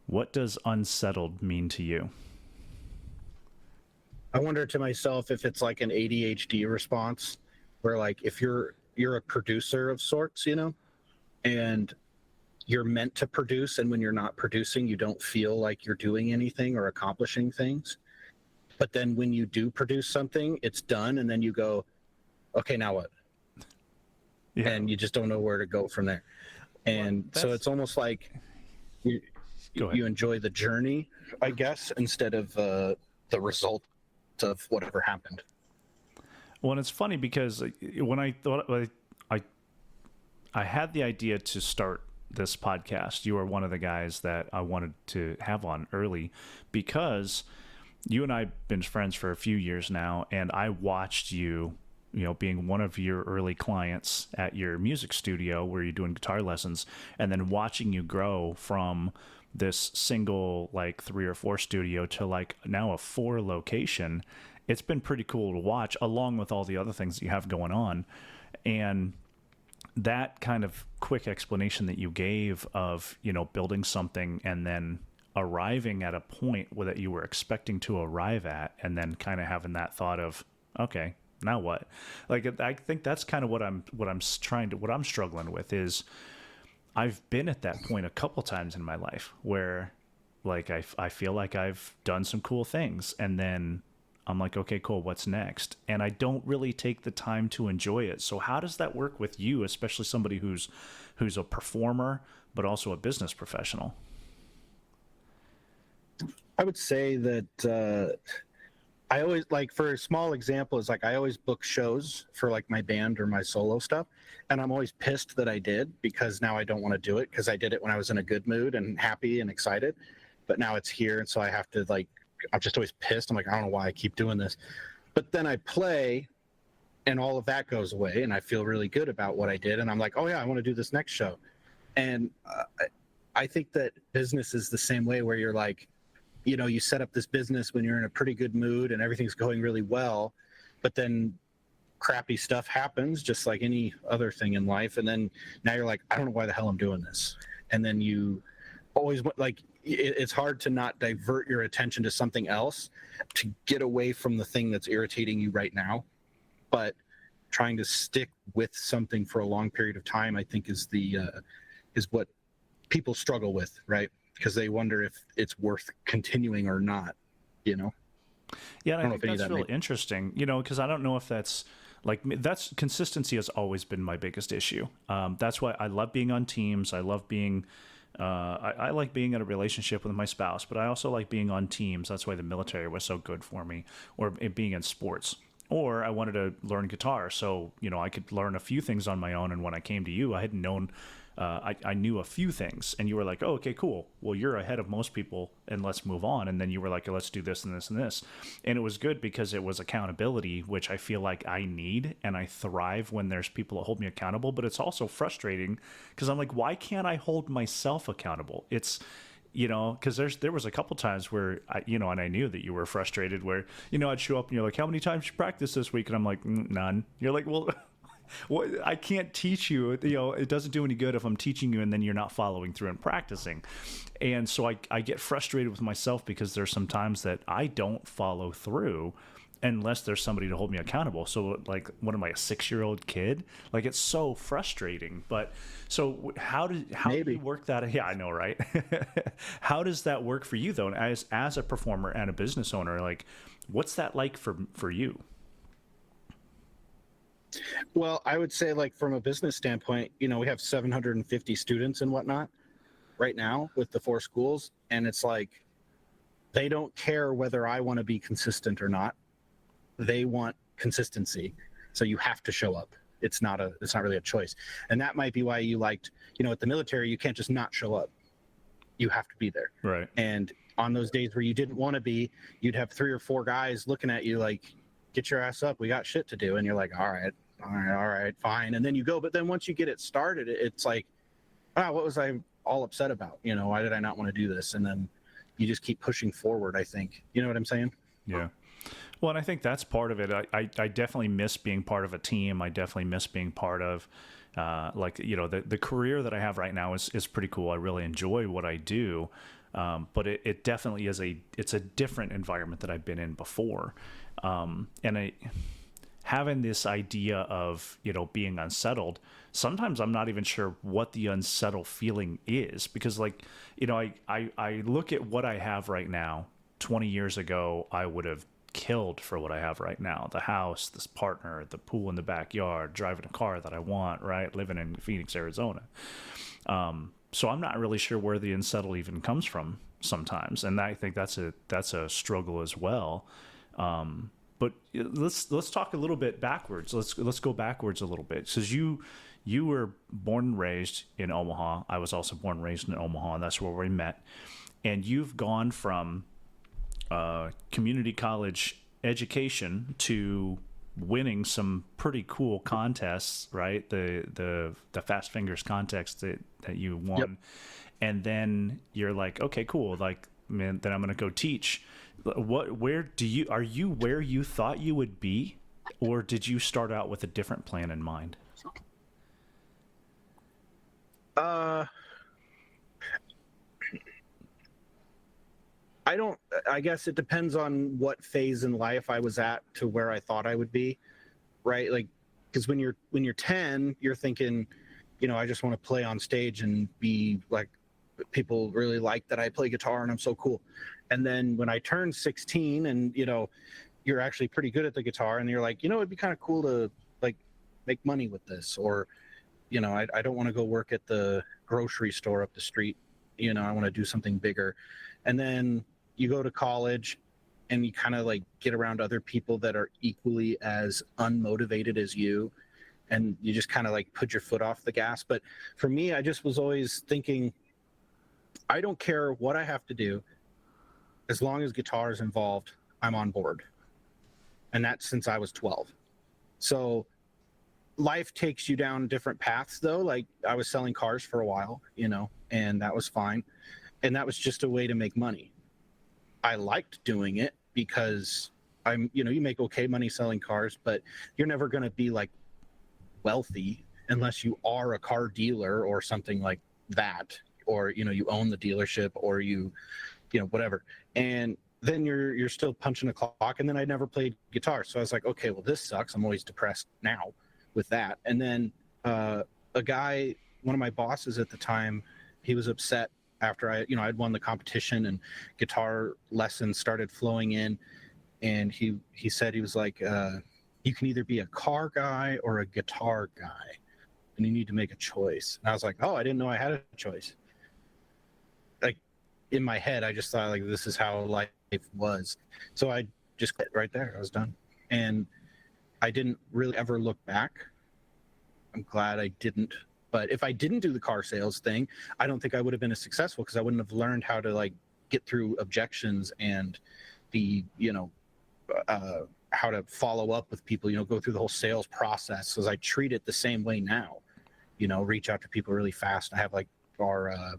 What does unsettled mean to you? I wonder to myself if it's like an ADHD response, where like if you're a producer of sorts, and you're meant to produce, and when you're not producing, you don't feel like you're doing anything or accomplishing things. But then when you do produce something, it's done, and then you go, okay, now what? Yeah. And you just don't know where to go from there. And so it's almost like you, you enjoy the journey, I guess, instead of the result of whatever happened. Well, and it's funny because when I thought I had the idea to start this podcast, you were one of the guys that I wanted to have on early because you and I have been friends for a few years now, and I watched you, being one of your early clients at your music studio where you're doing guitar lessons, and then watching you grow from this single, like 3 or 4 studio to like now a 4 location. It's been pretty cool to watch, along with all the other things that you have going on. And that kind of quick explanation that you gave of, building something and then arriving at a point that you were expecting to arrive at, and then kind of having that thought of, okay, now what? Like, I think that's kind of what I'm struggling with is I've been at that point a couple times in my life where like I feel like I've done some cool things, and then I'm like, okay, cool, what's next? And I don't really take the time to enjoy it. So how does that work with you, especially somebody who's a performer but also a business professional? I would say that I always, like, for a small example, is like I always book shows for like my band or my solo stuff, and I'm always pissed that I did, because now I don't want to do it, because I did it when I was in a good mood and happy and excited, but now it's here, and so I have to, like, I'm just always pissed. I'm like, I don't know why I keep doing this. But then I play and all of that goes away, and I feel really good about what I did, and I'm like, oh yeah, I want to do this next show. And I think that business is the same way, where you're like, you set up this business when you're in a pretty good mood and everything's going really well, but then crappy stuff happens, just like any other thing in life, and then now you're like, I don't know why the hell I'm doing this. And then you always, like, it's hard to not divert your attention to something else to get away from the thing that's irritating you right now. But trying to stick with something for a long period of time, I think, is what people struggle with, right? Because they wonder if it's worth continuing or not, Yeah, and I think that's really interesting, because I don't know if that's consistency has always been my biggest issue. That's why I love being on teams. I love being, I like being in a relationship with my spouse, but I also like being on teams. That's why the military was so good for me, or being in sports. Or I wanted to learn guitar, so I could learn a few things on my own. And when I came to you, I hadn't known. I knew a few things, and you were like, "Oh, okay, cool. Well, you're ahead of most people, and let's move on." And then you were like, "Let's do this and this and this," and it was good because it was accountability, which I feel like I need, and I thrive when there's people that hold me accountable. But it's also frustrating because I'm like, why can't I hold myself accountable? It's because there was a couple times where and I knew that you were frustrated where, I'd show up and you're like, how many times you practice this week? And I'm like, none. You're like, well, I can't teach you, it doesn't do any good if I'm teaching you and then you're not following through and practicing. And so I get frustrated with myself because there's some times that I don't follow through unless there's somebody to hold me accountable. So like, what am I, a 6-year-old kid? Like, it's so frustrating. But so how do you work that? Yeah, I know, right? How does that work for you though? As a performer and a business owner, like, what's that like for you? Well, I would say, like, from a business standpoint, we have 750 students and whatnot right now with the 4 schools. And it's like, they don't care whether I want to be consistent or not. They want consistency. So you have to show up. It's not really a choice. And that might be why you liked, at the military, you can't just not show up. You have to be there. Right. And on those days where you didn't want to be, you'd have 3 or 4 guys looking at you like, get your ass up. We got shit to do. And you're like, all right, fine. And then you go. But then once you get it started, it's like, wow, what was I all upset about? Why did I not want to do this? And then you just keep pushing forward, I think. You know what I'm saying? Yeah. Well, and I think that's part of it. I definitely miss being part of a team. I definitely miss being part of, the career that I have right now is pretty cool. I really enjoy what I do. But it definitely is it's a different environment that I've been in before. And having this idea of, being unsettled, sometimes I'm not even sure what the unsettled feeling is, because like, I look at what I have right now. 20 years ago, I would have killed for what I have right now: the house, this partner, the pool in the backyard, driving a car that I want, right? Living in Phoenix, Arizona. So I'm not really sure where the unsettled even comes from sometimes. And I think that's a struggle as well. But let's talk a little bit backwards. Let's go backwards a little bit, because you were born and raised in Omaha. I was also born and raised in Omaha, and that's where we met. And you've gone from community college education to winning some pretty cool contests, right? The Fast Fingers contest that you won. Yep. And then you're like, okay, cool. Like, man, then I'm going to go teach. Are you where you thought you would be, or did you start out with a different plan in mind? I guess it depends on what phase in life I was at to where I thought I would be, right? Like, because when you're 10, you're thinking, I just want to play on stage and be like, people really like that I play guitar and I'm so cool. And then when I turned 16 and, you're actually pretty good at the guitar, and you're like, it'd be kind of cool to like make money with this, or, I don't want to go work at the grocery store up the street. I want to do something bigger. And then you go to college and you kind of like get around other people that are equally as unmotivated as you, and you just kind of like put your foot off the gas. But for me, I just was always thinking, I don't care what I have to do, as long as guitar is involved, I'm on board. And that's since I was 12. So life takes you down different paths, though. Like, I was selling cars for a while, and that was fine. And that was just a way to make money. I liked doing it because you make okay money selling cars, but you're never going to be like wealthy unless you are a car dealer or something like that, or, you own the dealership, or whatever. And then you're still punching a clock. And then I never played guitar. So I was like, okay, well, this sucks. I'm always depressed now with that. And then a guy, one of my bosses at the time, he was upset after I'd won the competition and guitar lessons started flowing in. And he said, he was like, you can either be a car guy or a guitar guy, and you need to make a choice. And I was like, oh, I didn't know I had a choice. Like, in my head, I just thought, like, this is how life was. So I just quit right there. I was done. And I didn't really ever look back. I'm glad I didn't. But if I didn't do the car sales thing, I don't think I would have been as successful, because I wouldn't have learned how to like get through objections and how to follow up with people, go through the whole sales process. Because I treat it the same way now, reach out to people really fast. I have like our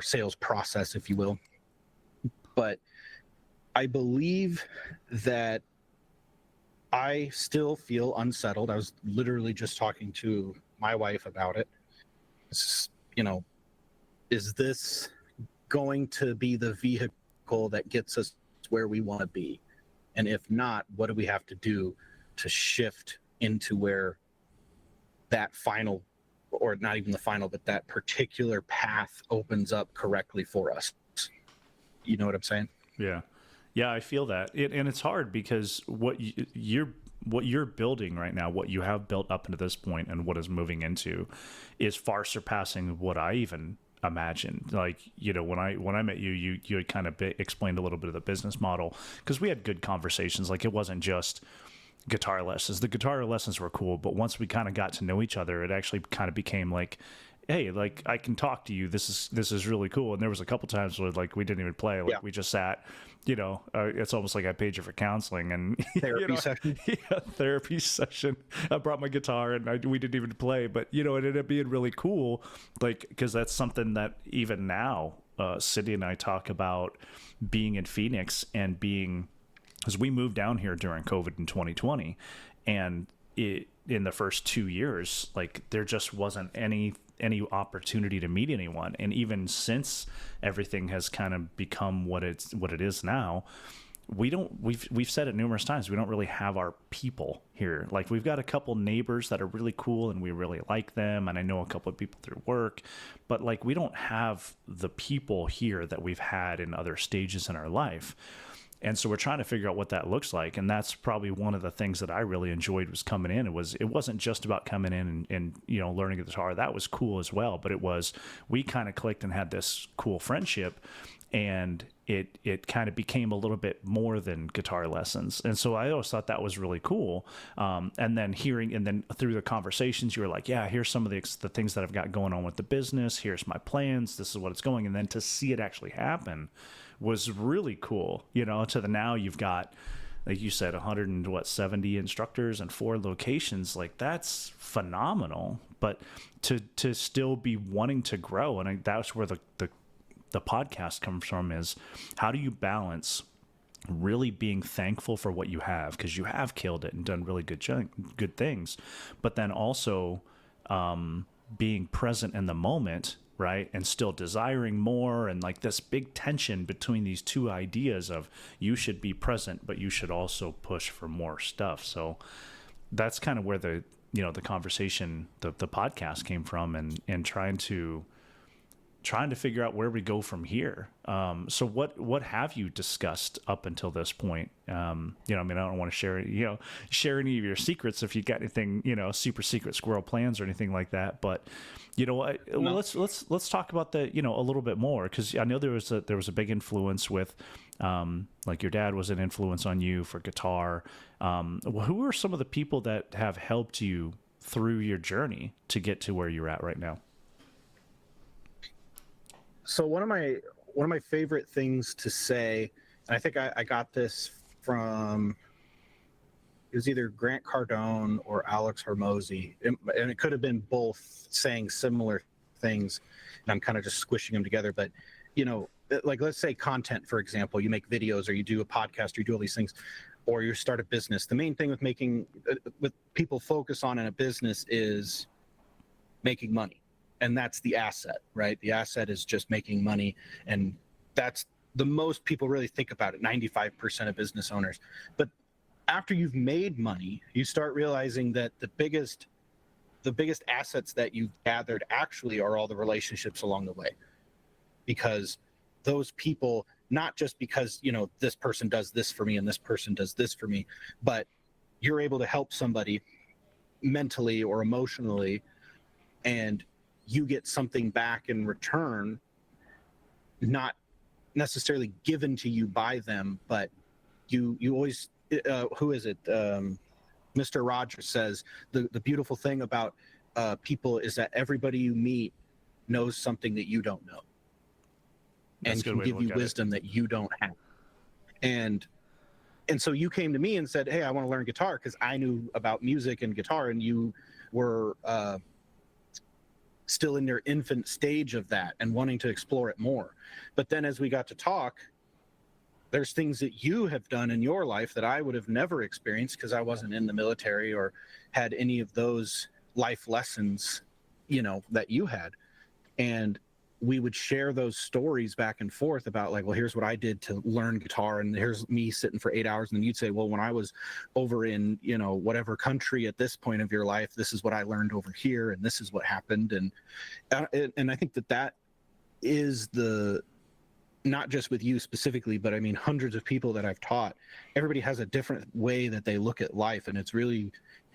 sales process, if you will. But I believe that I still feel unsettled. I was literally just talking to my wife about it. It's, is this going to be the vehicle that gets us where we want to be? And if not, what do we have to do to shift into where that final, or not even the final, but that particular path opens up correctly for us? You know what I'm saying? Yeah, I feel that. And it's hard, because what you're building right now, what you have built up into this point and what is moving into, is far surpassing what I even imagined. Like, when I met you, you had kind of explained a little bit of the business model, because we had good conversations. Like, it wasn't just guitar lessons. The guitar lessons were cool, but once we kind of got to know each other, it actually kind of became like, hey, like, I can talk to you. This is really cool. And there was a couple times where like we didn't even play. Like, we just sat. It's almost like I paid you for counseling and therapy session. Yeah, therapy session. I brought my guitar and we didn't even play, but it ended up being really cool. Like, because that's something that even now, Cindy and I talk about being in Phoenix and being, because we moved down here during COVID in 2020, and in the first 2 years, like, there just wasn't any opportunity to meet anyone. And even since everything has kind of become what it is now, we've said it numerous times, we don't really have our people here. Like, we've got a couple neighbors that are really cool and we really like them, and I know a couple of people through work, but like, we don't have the people here that we've had in other stages in our life. And so we're trying to figure out what that looks like. And that's probably one of the things that I really enjoyed was coming in. It wasn't just about coming in and learning the guitar. That was cool as well. But we kind of clicked and had this cool friendship, and it kind of became a little bit more than guitar lessons. And so I always thought that was really cool. And then through the conversations, you were like, yeah, here's some of the things that I've got going on with the business. Here's my plans. This is what it's going. And then to see it actually happen was really cool. To the now you've got, like you said, 170 instructors and 4 locations. Like, that's phenomenal. But to still be wanting to grow, and that's where the podcast comes from, is how do you balance really being thankful for what you have, because you have killed it and done really good things, but then also being present in the moment, right? And still desiring more, and like this big tension between these two ideas of you should be present, but you should also push for more stuff. So that's kind of where the conversation, the podcast came from, and trying to figure out where we go from here. So what have you discussed up until this point? I don't want to share any of your secrets if you got anything, super secret squirrel plans or anything like that. But no. Well, let's talk about that, a little bit more, because I know there was a big influence with, like, your dad was an influence on you for guitar. Who are some of the people that have helped you through your journey to get to where you're at right now? So one of my favorite things to say, and I think I got this from, it was either Grant Cardone or Alex Hormozy, and it could have been both saying similar things, and I'm kind of just squishing them together. But like, let's say content, for example, you make videos, or you do a podcast, or you do all these things, or you start a business. The main thing with people focus on in a business is making money. And that's the asset, right? The asset is just making money. And that's the most people really think about it, 95% of business owners. But after you've made money, you start realizing that the biggest assets that you've gathered actually are all the relationships along the way. Because those people, not just because, this person does this for me and this person does this for me, but you're able to help somebody mentally or emotionally, and you get something back in return, not necessarily given to you by them, but you always, who is it? Mr. Rogers says the beautiful thing about people is that everybody you meet knows something that you don't know, and can give you wisdom that you don't have. And so you came to me and said, hey, I want to learn guitar, because I knew about music and guitar, and you were still in your infant stage of that and wanting to explore it more. But then as we got to talk, there's things that you have done in your life that I would have never experienced, because I wasn't in the military or had any of those life lessons, that you had. And we would share those stories back and forth about, like, well, here's what I did to learn guitar, and here's me sitting for 8 hours. And then you'd say, well, when I was over in, whatever country at this point of your life, this is what I learned over here, and this is what happened. And I think that is not just with you specifically, but I mean, hundreds of people that I've taught, everybody has a different way that they look at life. And it's really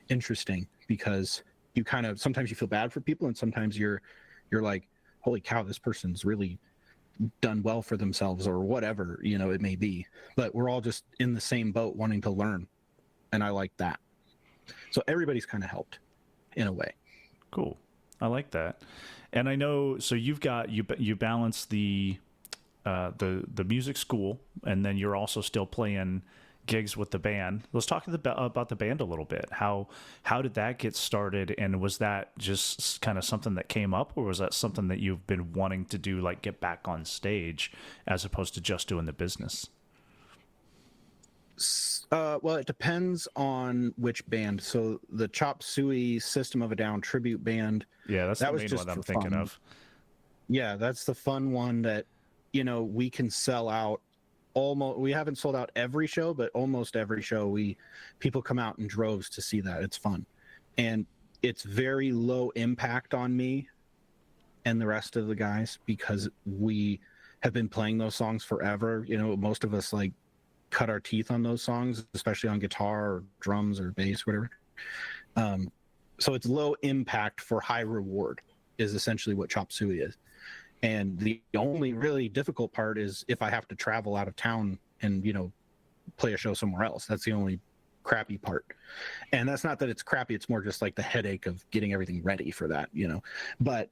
interesting, because you sometimes you feel bad for people, and sometimes you're like, holy cow, this person's really done well for themselves, or whatever, it may be. But we're all just in the same boat wanting to learn. And I like that. So everybody's kind of helped in a way. Cool. I like that. And I know, so you balance the music school, and then you're also still playing gigs with the band. Let's talk about the band a little bit. How did that get started, and was that just kind of something that came up, or was that something that you've been wanting to do, like get back on stage, as opposed to just doing the business? Well, it depends on which band. So the Chop Suey System of a Down tribute band, Yeah, that's that the was main just one I'm for thinking fun. of. Yeah, that's the fun one that, we can sell out almost. We haven't sold out every show, but almost every show people come out in droves to see that. It's fun. And it's very low impact on me and the rest of the guys because we have been playing those songs forever. Most of us like cut our teeth on those songs, especially on guitar or drums or bass, whatever. So it's low impact for high reward is essentially what Chop Suey is. And the only really difficult part is if I have to travel out of town and, play a show somewhere else. That's the only crappy part. And that's not that it's crappy. It's more just like the headache of getting everything ready for that, But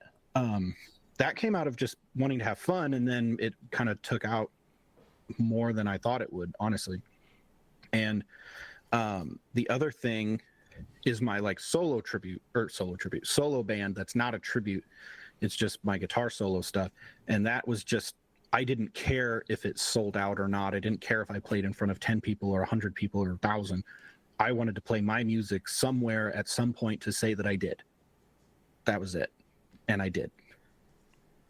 that came out of just wanting to have fun. And then it kind of took out more than I thought it would, honestly. And the other thing is my like solo band that's not a tribute. It's just my guitar solo stuff. And that was just, I didn't care if it sold out or not. I didn't care if I played in front of 10 people or 100 people or 1,000. I wanted to play my music somewhere at some point to say that I did. That was it. And I did.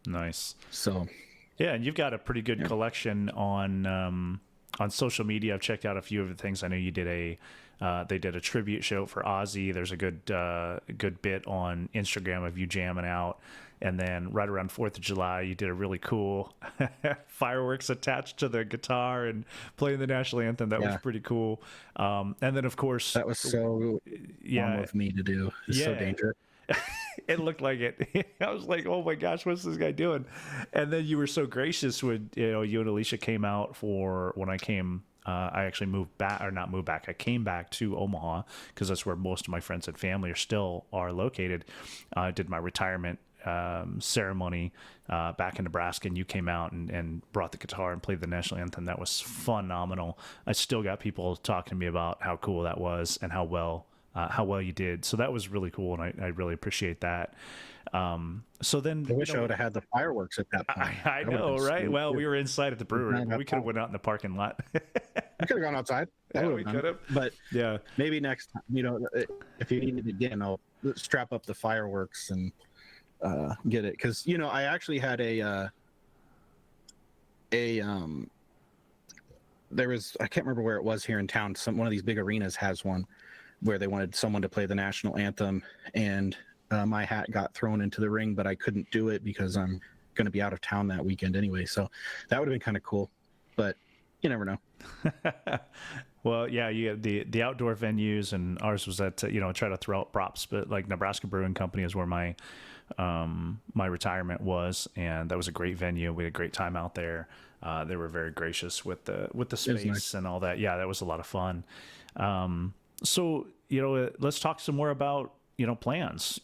Nice. So yeah, and you've got a pretty good collection on social media. I've checked out a few of the things. I know you did they did a tribute show for Ozzy. There's a good bit on Instagram of you jamming out. And then right around 4th of July, you did a really cool fireworks attached to the guitar and playing the national anthem. That was pretty cool. And then, of course, that was so dumb of me to do. It's so dangerous. It looked like it. I was like, oh my gosh, what's this guy doing? And then you were so gracious when you and Alicia came out for when I came. I actually I came back to Omaha because that's where most of my friends and family are located. I did my retirement ceremony back in Nebraska, and you came out and brought the guitar and played the national anthem. That was phenomenal. I still got people talking to me about how cool that was and how well you did. So that was really cool, and I really appreciate that. So then I wish I would have had the fireworks at that point. I know, right? Well, we were inside at the brewery. We could have went out in the parking lot. I could have gone outside. Yeah, we could have. But yeah, maybe next time, if you need it again, I'll strap up the fireworks and get it. Because, I actually had there was, I can't remember where it was here in town. One of these big arenas has one where they wanted someone to play the national anthem, and my hat got thrown into the ring, but I couldn't do it because I'm going to be out of town that weekend anyway. So that would have been kind of cool, but you never know. Well, yeah, you have the outdoor venues, and ours was at try to throw out props, but like Nebraska Brewing Company is where my retirement was, and that was a great venue. We had a great time out there. They were very gracious with the space nice. And all that. Yeah, that was a lot of fun. So let's talk some more about plans.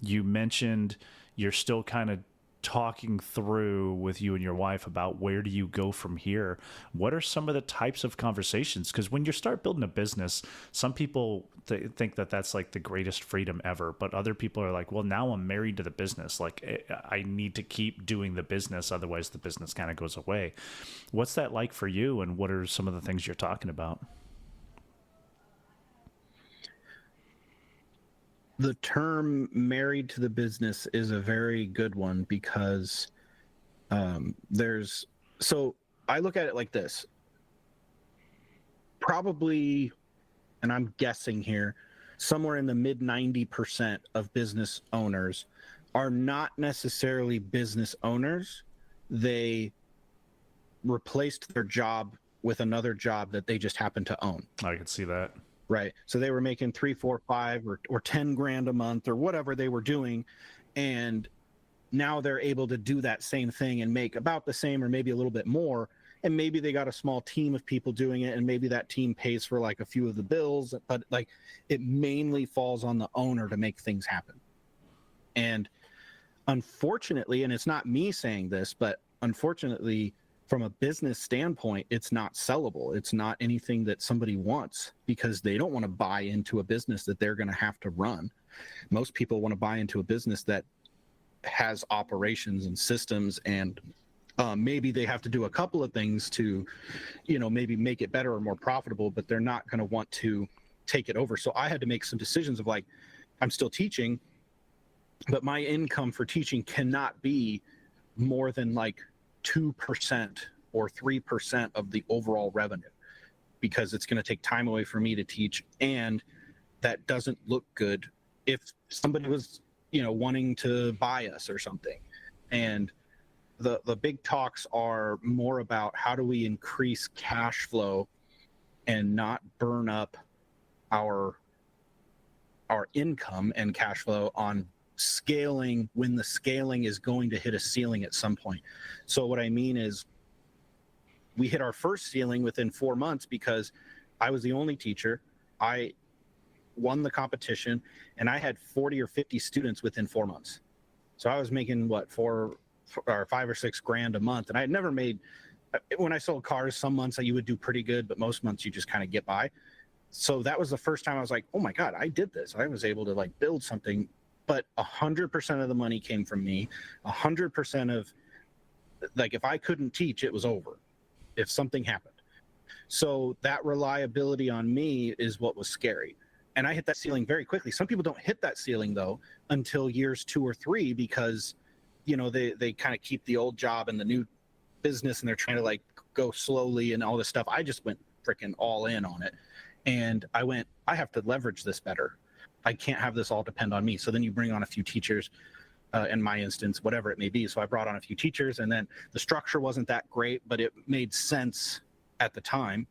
You mentioned you're still kind of talking through with you and your wife about where do you go from here. What are some of the types of conversations? Because when you start building a business, some people think that that's like the greatest freedom ever, but other people are like, well, now I'm married to the business. Like I need to keep doing the business, otherwise the business kind of goes away. What's that like for you, and what are some of the things you're talking about? The term married to the business is a very good one because so I look at it like this. Probably, and I'm guessing here, somewhere in the mid 90% of business owners are not necessarily business owners. They replaced their job with another job that they just happen to own. I can see that. Right. So they were making 3, 4, 5 or 10 grand a month or whatever they were doing. And now they're able to do that same thing and make about the same or maybe a little bit more. And maybe they got a small team of people doing it. And maybe that team pays for like a few of the bills, but like it mainly falls on the owner to make things happen. And unfortunately, and it's not me saying this, but unfortunately, from a business standpoint, it's not sellable. It's not anything that somebody wants because they don't want to buy into a business that they're going to have to run. Most people want to buy into a business that has operations and systems and Maybe they have to do a couple of things to, maybe make it better or more profitable, but they're not going to want to take it over. So I had to make some decisions of like, I'm still teaching, but my income for teaching cannot be more than like 2% or 3% of the overall revenue, because it's going to take time away from me to teach. And that doesn't look good if somebody was, wanting to buy us or something. And the big talks are more about how do we increase cash flow and not burn up our income and cash flow on scaling when the scaling is going to hit a ceiling at some point. So what I mean is, we hit our first ceiling within 4 months because I was the only teacher. I won the competition and I had 40 or 50 students within 4 months. So I was making what, 4 or 5 or 6 grand a month. And I had never made, when I sold cars, some months you would do pretty good, but most months you just kind of get by. So that was the first time I was like, oh my God, I did this. I was able to like build something, but 100% of the money came from me. 100% of, like, if I couldn't teach, it was over if something happened. So that reliability on me is what was scary. And I hit that ceiling very quickly. Some people don't hit that ceiling though until years 2 or 3, because they kind of keep the old job and the new business, and they're trying to like go slowly and all this stuff. I just went freaking all in on it. And I went, I have to leverage this better. I can't have this all depend on me. So then you bring on a few teachers, in my instance, whatever it may be. So I brought on a few teachers, and then the structure wasn't that great, but it made sense at the time.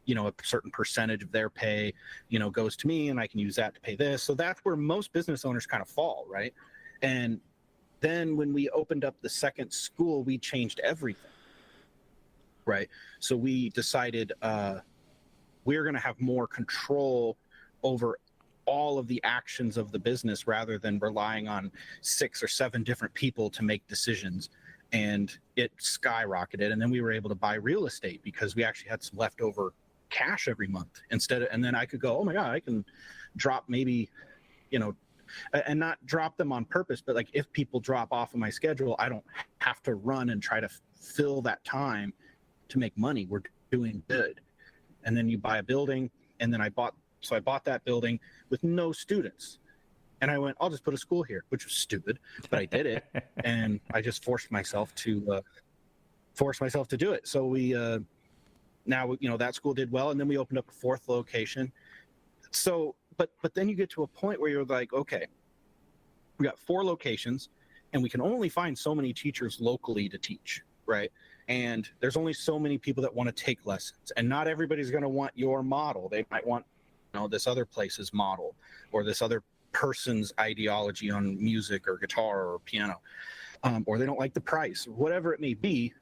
A certain percentage of their pay, goes to me, and I can use that to pay this. So that's where most business owners kind of fall, right? And then when we opened up the second school, we changed everything, right? So we decided we're going to have more control over all of the actions of the business rather than relying on 6 or 7 different people to make decisions. And it skyrocketed. And then we were able to buy real estate because we actually had some leftover cash every month and then I could go, oh my God, I can drop maybe, and not drop them on purpose, but like if people drop off of my schedule, I don't have to run and try to fill that time to make money. We're doing good. And then you buy a building, and then I bought that building with no students. And I went, I'll just put a school here, which was stupid, but I did it. And I just forced myself to do it. So we, now, that school did well. And then we opened up a 4th location. So, but then you get to a point where you're like, okay, we got 4 locations and we can only find so many teachers locally to teach, right? And there's only so many people that want to take lessons, and not everybody's going to want your model. They might want, this other place's model, or this other person's ideology on music or guitar or piano, or they don't like the price, or whatever it may be.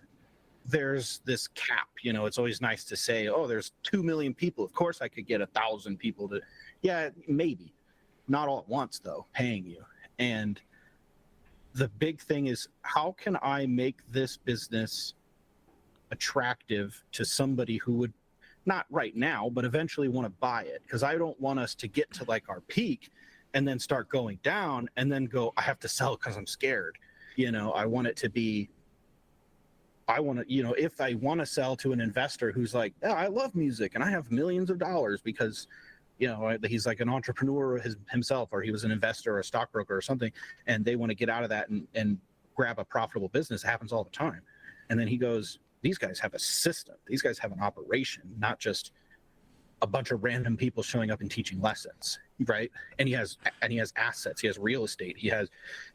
There's this cap. It's always nice to say, oh, there's 2 million people. Of course I could get 1,000 people to, yeah, maybe. Not all at once, though, paying you. And the big thing is, how can I make this business attractive to somebody who would, not right now, but eventually want to buy it? Because I don't want us to get to like our peak and then start going down and then go, I have to sell because I'm scared. I want it to be, if I want to sell to an investor who's like, oh, I love music and I have millions of dollars because, he's like an entrepreneur himself, or he was an investor or a stockbroker or something, and they want to get out of that and grab a profitable business. It happens all the time. And then he goes, these guys have a system. These guys have an operation, not just a bunch of random people showing up and teaching lessons, right? And he has assets. He has real estate.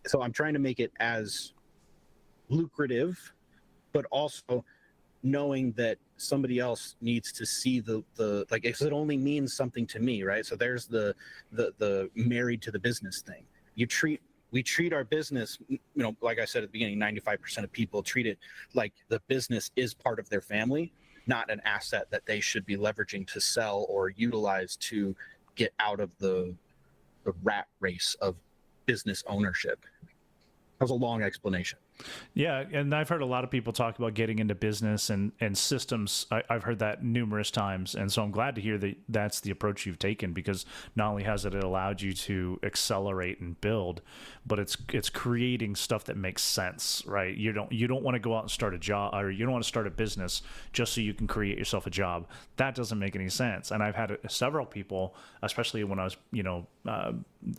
So I'm trying to make it as lucrative, but also knowing that somebody else needs to see the like, if it only means something to me, right? So there's the married to the business thing. We treat our business, like I said at the beginning, 95% of people treat it like the business is part of their family, not an asset that they should be leveraging to sell or utilize to get out of the rat race of business ownership. That was a long explanation. Yeah, and I've heard a lot of people talk about getting into business and systems. I've heard that numerous times, and so I'm glad to hear that that's the approach you've taken, because not only has it allowed you to accelerate and build, but it's creating stuff that makes sense, right? You don't want to go out and start a job, or you don't want to start a business just so you can create yourself a job. That doesn't make any sense. And I've had several people, especially when I was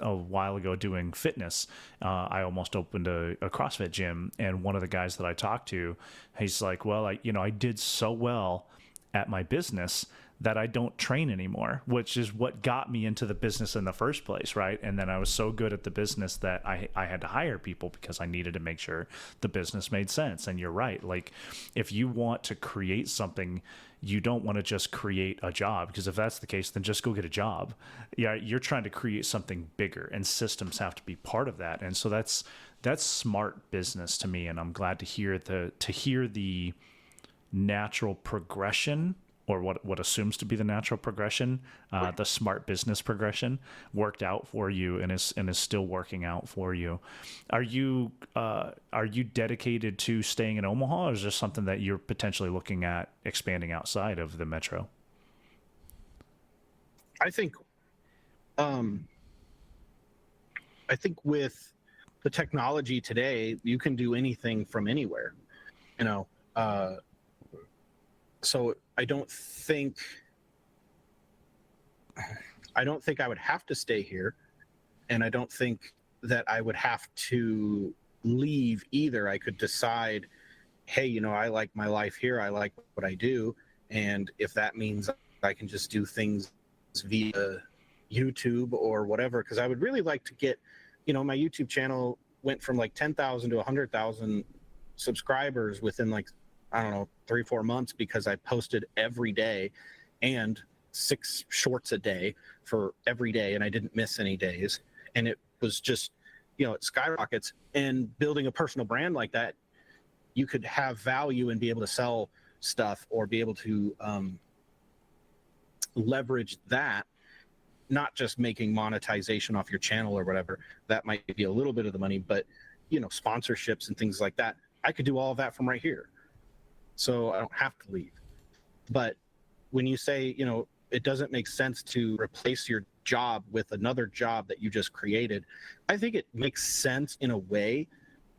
a while ago doing fitness. I almost opened a CrossFit gym, and one of the guys that I talked to, he's like, well, I did so well at my business that I don't train anymore, which is what got me into the business in the first place, right? And then I was so good at the business that I had to hire people because I needed to make sure the business made sense. And you're right. Like, if you want to create something, you don't want to just create a job, because if that's the case, then just go get a job. Yeah, you're trying to create something bigger, and systems have to be part of that. And so that's smart business to me, and I'm glad to hear the natural progression, or what assumes to be the natural progression, the smart business progression, worked out for you and is still working out for you. Are you dedicated to staying in Omaha, or is this something that you're potentially looking at expanding outside of the metro? I think with the technology today, you can do anything from anywhere, so I don't think I would have to stay here, and I don't think that I would have to leave either. I could decide, hey, I like my life here. I like what I do. And if that means I can just do things via YouTube or whatever, because I would really like to get, my YouTube channel went from like 10,000 to 100,000 subscribers within, like, I don't know, 3-4 months, because I posted every day and 6 shorts a day for every day, and I didn't miss any days. And it was just, it skyrockets. And building a personal brand like that, you could have value and be able to sell stuff, or be able to leverage that, not just making monetization off your channel or whatever. That might be a little bit of the money, but sponsorships and things like that, I could do all of that from right here. So I don't have to leave. But when you say, it doesn't make sense to replace your job with another job that you just created, I think it makes sense in a way,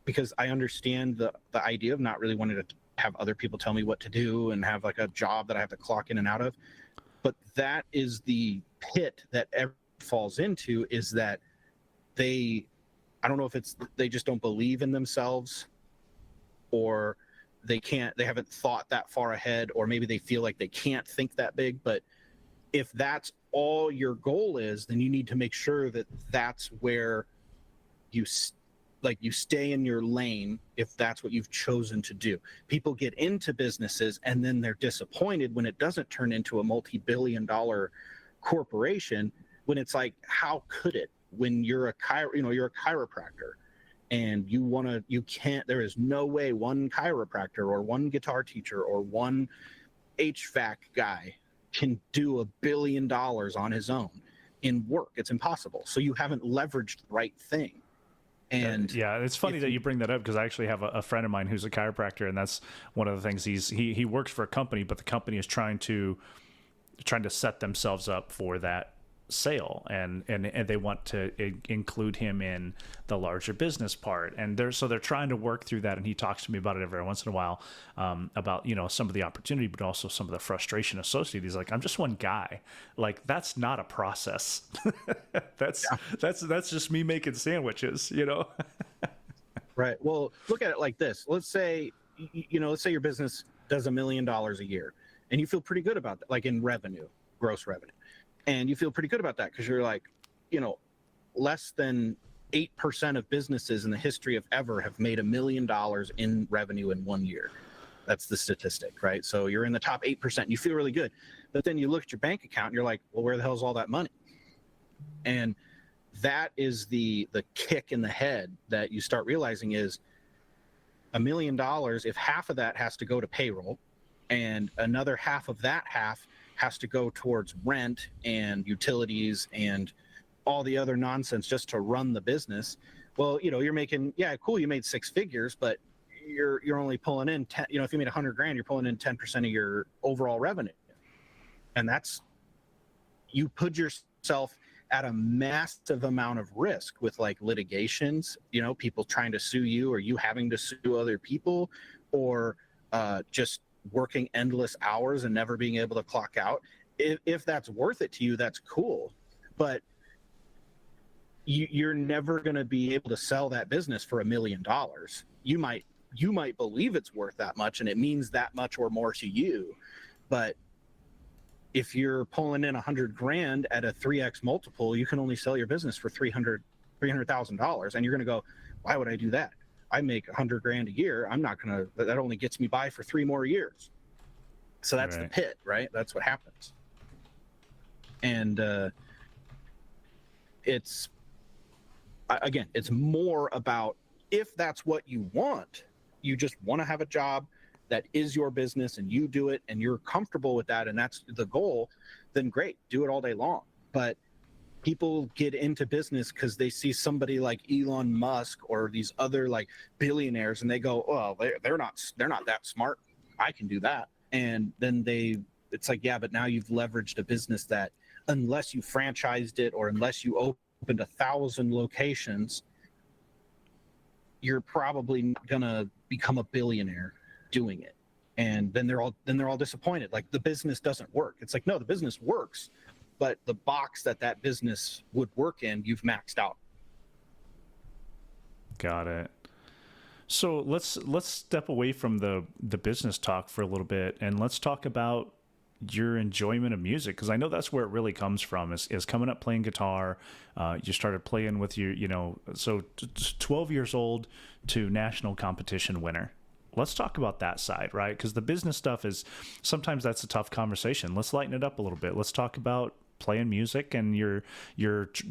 because I understand the idea of not really wanting to have other people tell me what to do and have like a job that I have to clock in and out of. But that is the pit that everyone falls into, is that I don't know if it's they just don't believe in themselves, or they haven't thought that far ahead, or maybe they feel like they can't think that big. But if that's all your goal is, then you need to make sure that that's where you stay in your lane, if that's what you've chosen to do. People get into businesses and then they're disappointed when it doesn't turn into a multi-billion-dollar corporation, when it's like, how could it, when you're a chiropractor, and there is no way one chiropractor or one guitar teacher or one HVAC guy can do $1 billion on his own in work. It's impossible. So you haven't leveraged the right thing. And yeah, it's funny that you bring that up, because I actually have a friend of mine who's a chiropractor, and that's one of the things he works for a company, but the company is trying to set themselves up for that sale, and they want to include him in the larger business part, and they're trying to work through that. And he talks to me about it every once in a while, about some of the opportunity, but also some of the frustration associated. He's like, I'm just one guy. Like, that's not a process. that's just me making sandwiches, Right. Well, look at it like this. Let's say your business does $1 million a year, and you feel pretty good about that, like in revenue, gross revenue. And you feel pretty good about that, because you're like, less than 8% of businesses in the history of ever have made $1 million in revenue in 1 year. That's the statistic, right? So you're in the top 8%. You feel really good. But then you look at your bank account and you're like, well, where the hell's all that money? And that is the kick in the head that you start realizing is $1 million. If half of that has to go to payroll, and another half of that half has to go towards rent and utilities and all the other nonsense just to run the business. Well, you're making, you made 6 figures, but you're only pulling in 10, if you made $100,000, you're pulling in 10% of your overall revenue. And that's, you put yourself at a massive amount of risk with like litigations, people trying to sue you, or you having to sue other people, or just working endless hours and never being able to clock out. If that's worth it to you, that's cool. But you're never going to be able to sell that business for $1 million. You might believe it's worth that much and it means that much or more to you, but if you're pulling in $100,000 at a 3x multiple, you can only sell your business for $300,000, and you're going to go, why would I do that? I make $100,000 a year. I'm not going to. That only gets me by for 3 more years. So that's the pit, right? That's what happens. And it's more about, if that's what you want, you just want to have a job that is your business and you do it and you're comfortable with that and that's the goal, then great, do it all day long. But people get into business because they see somebody like Elon Musk or these other like billionaires and they go, well, they're not that smart, I can do that. And then it's like, yeah, but now you've leveraged a business that, unless you franchised it or unless you opened 1,000 locations, you're probably not gonna become a billionaire doing it. And then they're all disappointed, like the business doesn't work. It's like, no, the business works, but the box that business would work in, you've maxed out. Got it. So let's step away from the business talk for a little bit, and let's talk about your enjoyment of music, because I know that's where it really comes from, is coming up playing guitar. You started playing with your, so 12 years old to national competition winner. Let's talk about that side, right? Because the business stuff is, sometimes that's a tough conversation. Let's lighten it up a little bit. Let's talk about playing music and your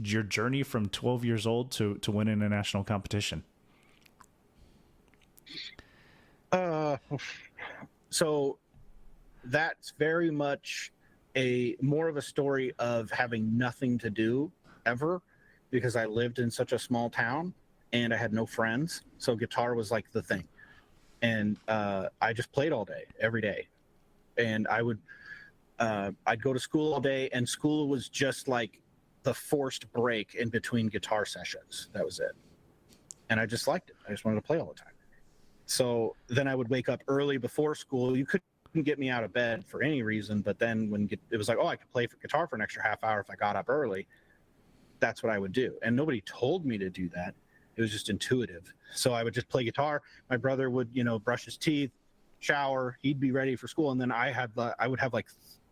journey from 12 years old to winning a national competition. So that's very much more of a story of having nothing to do ever, because I lived in such a small town and I had no friends. So guitar was like the thing. And I just played all day, every day. And I'd go to school all day, and school was just like the forced break in between guitar sessions. That was it. And I just liked it. I just wanted to play all the time. So then I would wake up early before school. You couldn't get me out of bed for any reason, but then when it was like, oh, I could play for guitar for an extra half hour if I got up early, that's what I would do. And nobody told me to do that. It was just intuitive. So I would just play guitar. My brother would, brush his teeth, shower. He'd be ready for school, and then I would have like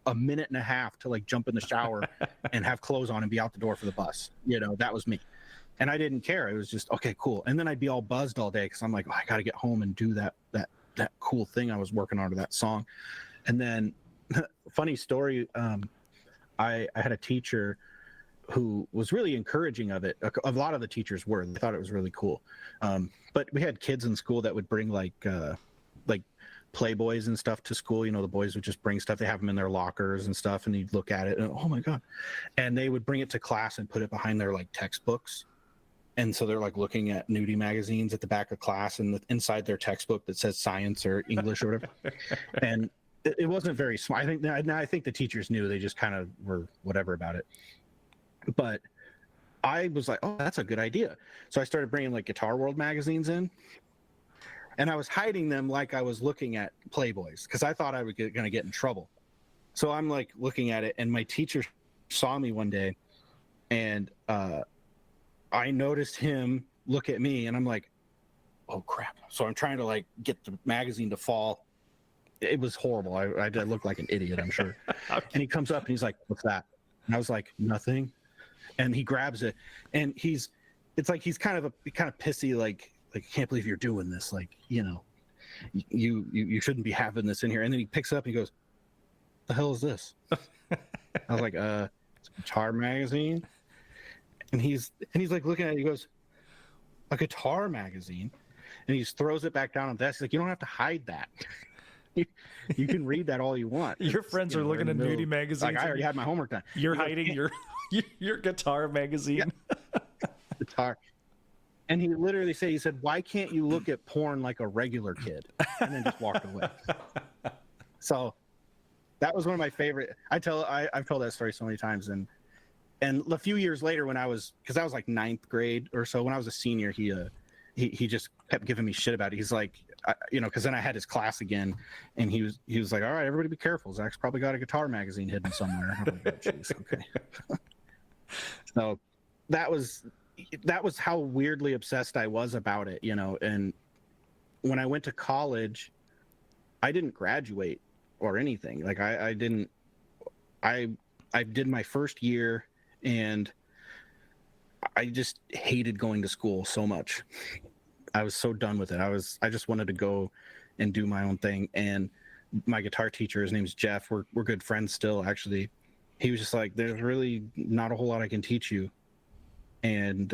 a minute and a half to like jump in the shower and have clothes on and be out the door for the bus. That was me, and I didn't care. It was just okay, cool. And then I'd be all buzzed all day because I'm like, oh, I got to get home and do that cool thing I was working on to that song. And then, funny story, I had a teacher who was really encouraging of it. A lot of the teachers were. They thought it was really cool. But we had kids in school that would bring like Playboys and stuff to school. The boys would just bring stuff. They have them in their lockers and stuff, and you'd look at it and, oh my God. And they would bring it to class and put it behind their like textbooks. And so they're like looking at nudie magazines at the back of class and inside their textbook that says science or English or whatever. And it wasn't very smart. I think the teachers knew. They just kind of were whatever about it. But I was like, oh, that's a good idea. So I started bringing like Guitar World magazines in, and I was hiding them like I was looking at Playboys because I thought I was going to get in trouble. So I'm like looking at it, and my teacher saw me one day, and I noticed him look at me, and I'm like, oh crap. So I'm trying to like get the magazine to fall. It was horrible. I looked like an idiot, I'm sure. And he comes up and he's like, what's that? And I was like, nothing. And he grabs it, and he's kind of pissy, like I can't believe you're doing this. Like, you shouldn't be having this in here. And then he picks it up and he goes, the hell is this? I was like, it's a guitar magazine. And he's like looking at it, he goes, a guitar magazine? And he just throws it back down on the desk. He's like, you don't have to hide that. You can read that all you want. Your friends are looking at nudie magazines. Like, I already had my homework done. You're hiding your guitar magazine. Yeah. Guitar. And he literally said, he said, "Why can't you look at porn like a regular kid?" And then just walked away. So that was one of my favorite. I've told that story so many times. And a few years later, because I was like ninth grade or so, when I was a senior, he just kept giving me shit about it. He's like, because then I had his class again, and he was like, "All right, everybody be careful. Zach's probably got a guitar magazine hidden somewhere." I'm like, "Oh, jeez, okay." So that was how weirdly obsessed I was about it, and when I went to college, I didn't graduate or anything. Like I didn't, I did my first year, and I just hated going to school so much. I was so done with it. I just wanted to go and do my own thing. And my guitar teacher, his name's Jeff, we're good friends still, actually. He was just like, "There's really not a whole lot I can teach you. And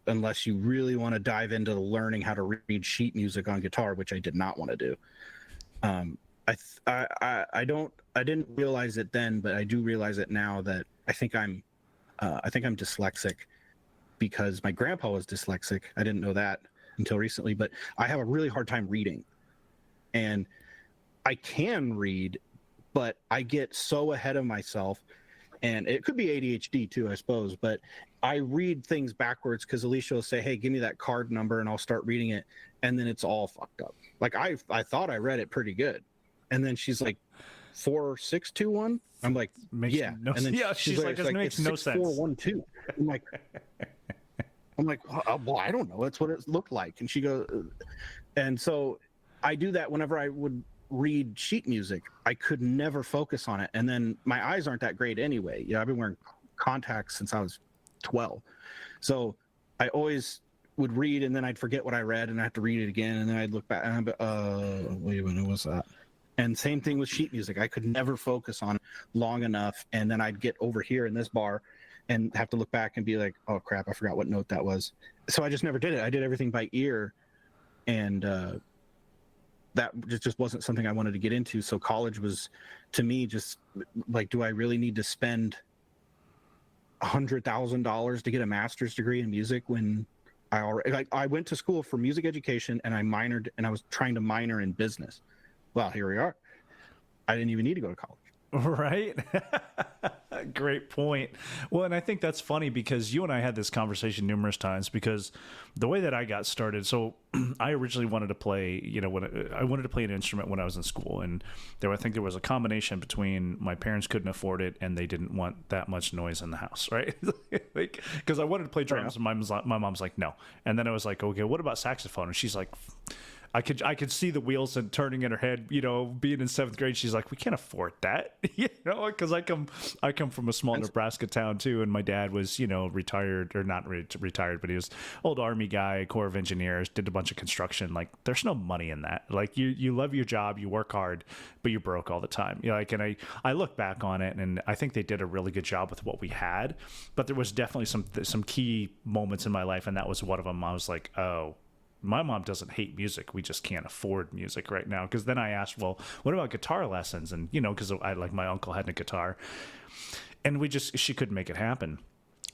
unless you really want to dive into learning how to read sheet music on guitar," which I did not want to do. I didn't realize it then, but I do realize it now, that I think I'm dyslexic because my grandpa was dyslexic. I didn't know that until recently, but I have a really hard time reading, and I can read, but I get so ahead of myself, and it could be ADHD too, I suppose, but I read things backwards because Alicia will say, "Hey, give me that card number," and I'll start reading it, and then it's all fucked up. Like I thought I read it pretty good, and then she's like, 4621. I'm like, "Yeah," and then she's like, "This makes no sense." 6412. I'm like, "Well, I don't know. That's what it looked like." And she goes, and so I do that whenever I would read sheet music. I could never focus on it, and then my eyes aren't that great anyway. I've been wearing contacts since I was 12, so I always would read, and then I'd forget what I read, and I have to read it again, and then I'd look back and I'd be, wait a minute, what's that? And same thing with sheet music. I could never focus on it long enough, and then I'd get over here in this bar and have to look back and be like, "Oh crap, I forgot what note that was." So I just never did it. I did everything by ear, and that just wasn't something I wanted to get into. So college was, to me, just like, do I really need to spend $100,000 to get a master's degree in music when I went to school for music education, and I minored, and I was trying to minor in business. Well, here we are. I didn't even need to go to college. Right. Great point. Well, and I think that's funny because you and I had this conversation numerous times, because the way that I got started, so I originally wanted to play, I wanted to play an instrument when I was in school, and I think there was a combination between my parents couldn't afford it and they didn't want that much noise in the house, right? Like, because I wanted to play drums, and my mom's like, "No." And then I was like, "Okay, what about saxophone?" And she's like, I could see the wheels and turning in her head, being in 7th grade. She's like, "We can't afford that," because I come from a small Nebraska town too, and my dad was, retired, or not retired, but he was old Army guy, Corps of Engineers, did a bunch of construction. Like, there's no money in that. Like, you love your job, you work hard, but you're broke all the time. And I look back on it, and I think they did a really good job with what we had, but there was definitely some key moments in my life, and that was one of them. I was like, "Oh, my mom doesn't hate music. We just can't afford music right now." Because then I asked, "Well, what about guitar lessons?" And, because my uncle had a guitar, and she couldn't make it happen.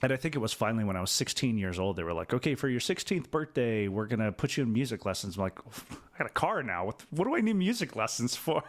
And I think it was finally when I was 16 years old, they were like, "Okay, for your 16th birthday, we're going to put you in music lessons." I'm like, "I got a car now. What do I need music lessons for?"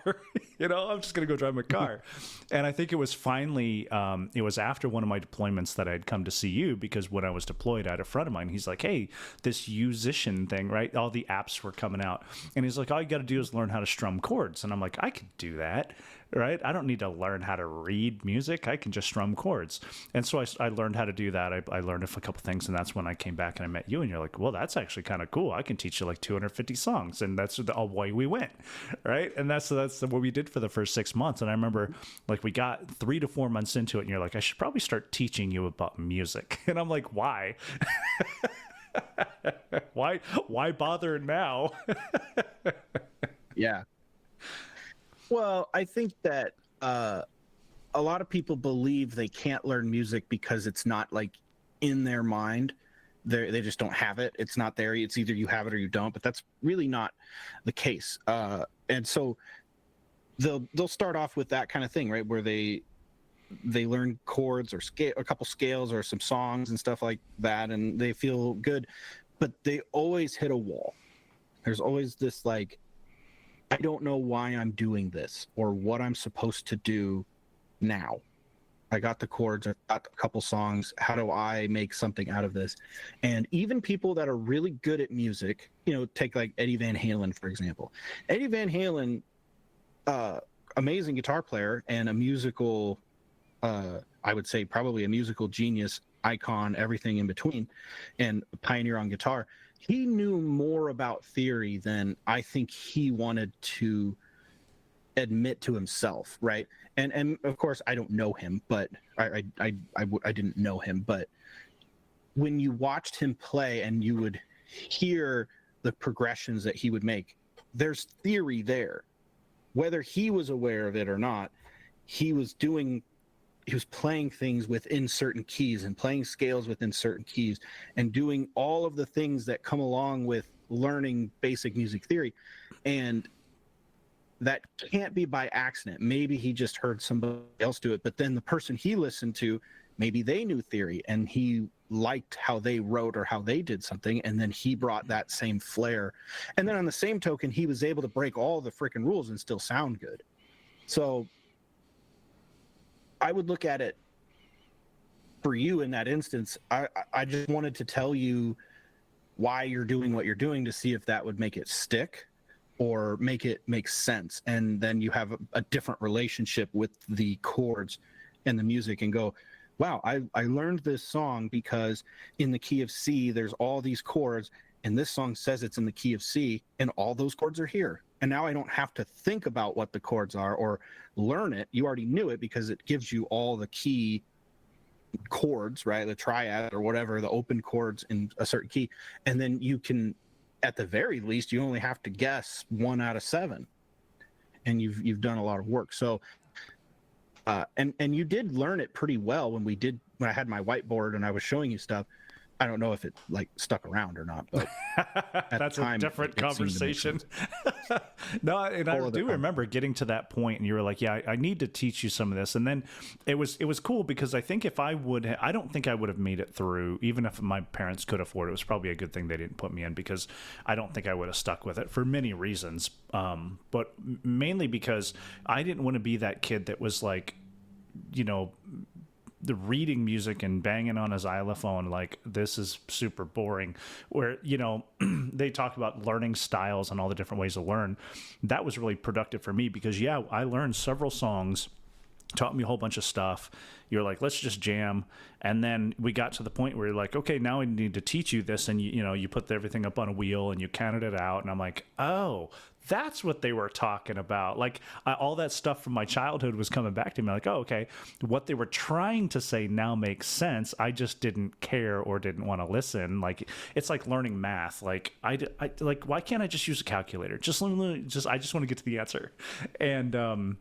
I'm just going to go drive my car. And I think it was finally, it was after one of my deployments that I'd come to see you, because when I was deployed, I had a friend of mine. He's like, "Hey, this musician thing, right? All the apps were coming out." And he's like, "All you got to do is learn how to strum chords." And I'm like, "I could do that. Right? I don't need to learn how to read music. I can just strum chords." And so I learned how to do that. I learned a couple things, and that's when I came back and I met you, and you're like, "Well, that's actually kind of cool. I can teach you like 250 songs." And that's the way we went. Right? And that's what we did for the first 6 months. And I remember, like, we got 3 to 4 months into it, and you're like, "I should probably start teaching you about music." And I'm like, "Why?" Why bother now? Yeah. Well, I think that a lot of people believe they can't learn music because it's not, like, in their mind. They just don't have it. It's not there. It's either you have it or you don't. But that's really not the case. And so they'll start off with that kind of thing, right, where they learn chords or a couple scales or some songs and stuff like that, and they feel good. but they always hit a wall. There's always this like, I don't know why I'm doing this or what I'm supposed to do now. I got the chords, I got a couple songs. How do I make something out of this? And even people that are really good at music, you know, take like Eddie Van Halen, for example. Eddie Van Halen, amazing guitar player and a musical, I would say probably a musical genius, icon, everything in between, and a pioneer on guitar. He knew more about theory than I think he wanted to admit to himself, right? And of course I don't know him, but I didn't know him, but when you watched him play and you would hear the progressions that he would make, there's theory there. Whether he was aware of it or not, he was playing things within certain keys and playing scales within certain keys and doing all of the things that come along with learning basic music theory. And that can't be by accident. Maybe he just heard somebody else do it, but then the person he listened to, maybe they knew theory and he liked how they wrote or how they did something, and then he brought that same flair. And then on the same token, he was able to break all the freaking rules and still sound good. So I would look at it for you in that instance. I just wanted to tell you why you're doing what you're doing to see if that would make it stick or make it make sense. And then you have a different relationship with the chords and the music and go, wow, I learned this song because in the key of C, there's all these chords, and this song says it's in the key of C, and all those chords are here. And now I don't have to think about what the chords are or learn it. You already knew it because it gives you all the key chords, right? The triad or whatever, the open chords in a certain key. And then you can, at the very least, you only have to guess 1 out of 7. And you've done a lot of work. So, and you did learn it pretty well when I had my whiteboard and I was showing you stuff. I don't know if it like stuck around or not, but that's a different conversation. No, and I do remember getting to that point and you were like, yeah, I need to teach you some of this. And then it was cool because I think if I don't think I would have made it through, even if my parents could afford it. It was probably a good thing they didn't put me in because I don't think I would have stuck with it for many reasons. But mainly because I didn't want to be that kid that was like, you know, the reading music and banging on a xylophone, like this is super boring, where, you know, they talk about learning styles and all the different ways to learn. That was really productive for me because, yeah, I learned several songs, taught me a whole bunch of stuff. You're like, let's just jam. And then we got to the point where you're like, okay, now I need to teach you this. And you know, you put everything up on a wheel and you counted it out. And I'm like, oh, that's what they were talking about. Like all that stuff from my childhood was coming back to me. Like, oh, okay, what they were trying to say now makes sense. I just didn't care or didn't want to listen. Like, it's like learning math. Like I like, why can't I just use a calculator? I just want to get to the answer. And,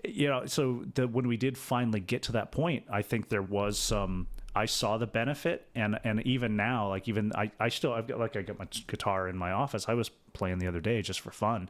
you know, so when we did finally get to that point, I think there was some, I saw the benefit. And even now, like I've got my guitar in my office. I was playing the other day just for fun.